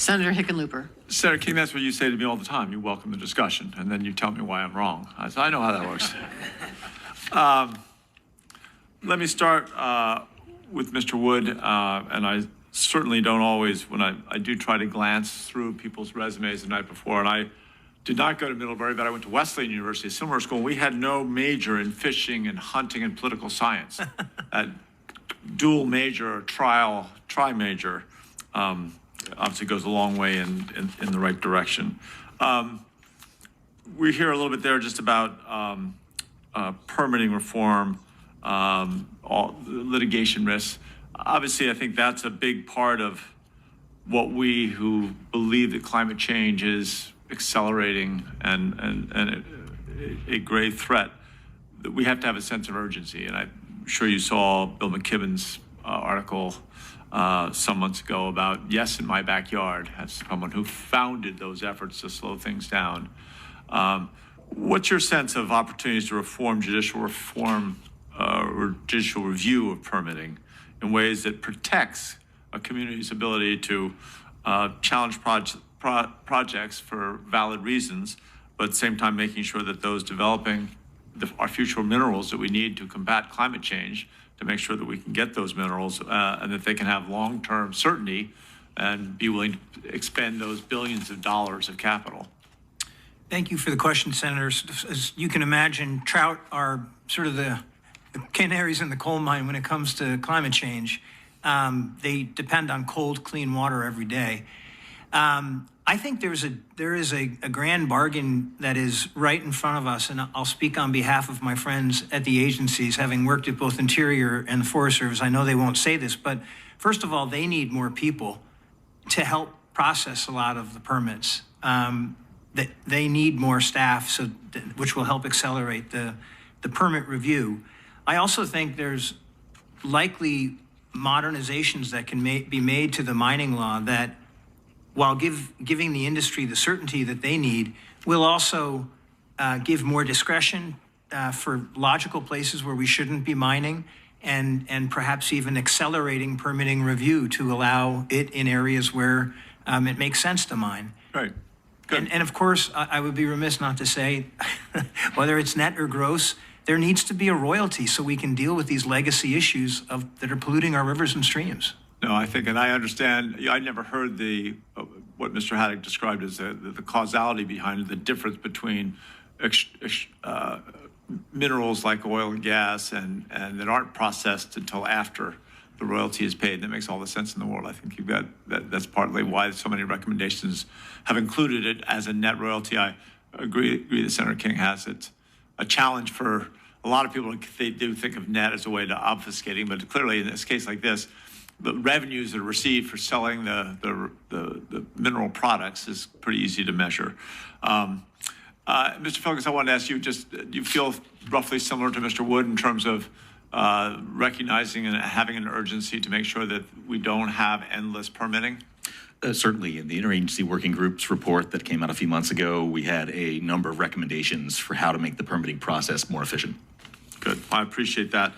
Senator Hickenlooper. Senator King, that's what you say to me all the time. You welcome the discussion, and then you tell me why I'm wrong. So I know how that works. Let me start with Mr. Wood, and I certainly don't always, when I do try to glance through people's resumes the night before, and I did not go to Middlebury, but I went to Wesleyan University, a similar school. We had no major in fishing and hunting and political science. Dual major or tri-major obviously goes a long way in the right direction. We hear a little bit there just about permitting reform, all litigation risks. Obviously, I think that's a big part of what we who believe that climate change is accelerating and a grave threat, that we have to have a sense of urgency. And I'm sure you saw Bill McKibben's article some months ago about Yes in My Backyard, as someone who founded those efforts to slow things down. What's your sense of opportunities to reform judicial reform or judicial review of permitting in ways that protects a community's ability to challenge projects for valid reasons, but at the same time making sure that those developing our future minerals that we need to combat climate change, to make sure that we can get those minerals and that they can have long-term certainty and be willing to expend those billions of dollars of capital? Thank you for the question, Senators. As you can imagine, trout are sort of the canaries in the coal mine when it comes to climate change. They depend on cold, clean water every day. I think there is a grand bargain that is right in front of us, and I'll speak on behalf of my friends at the agencies, having worked at both Interior and the Forest Service. I know they won't say this, but first of all, they need more people to help process a lot of the permits. That they need more staff, which will help accelerate the permit review. I also think there's likely modernizations that can be made to the mining law that, while giving the industry the certainty that they need, will also give more discretion for logical places where we shouldn't be mining, and perhaps even accelerating permitting review to allow it in areas where it makes sense to mine. Right. And of course, I would be remiss not to say, whether it's net or gross, there needs to be a royalty so we can deal with these legacy issues that are polluting our rivers and streams. No, I think, and I understand, I never heard what Mr. Haddock described as the causality behind it, the difference between minerals like oil and gas and that aren't processed until after the royalty is paid. That makes all the sense in the world. I think you've got that's partly why so many recommendations have included it as a net royalty. I agree that Senator King has it. A challenge for a lot of people, they do think of net as a way to obfuscating, but clearly in this case like this, the revenues that are received for selling the mineral products is pretty easy to measure. Mr. Felgus, I wanted to ask you, do you feel roughly similar to Mr. Wood in terms of recognizing and having an urgency to make sure that we don't have endless permitting? Certainly. In the Interagency Working Group's report that came out a few months ago, we had a number of recommendations for how to make the permitting process more efficient. Good. I appreciate that.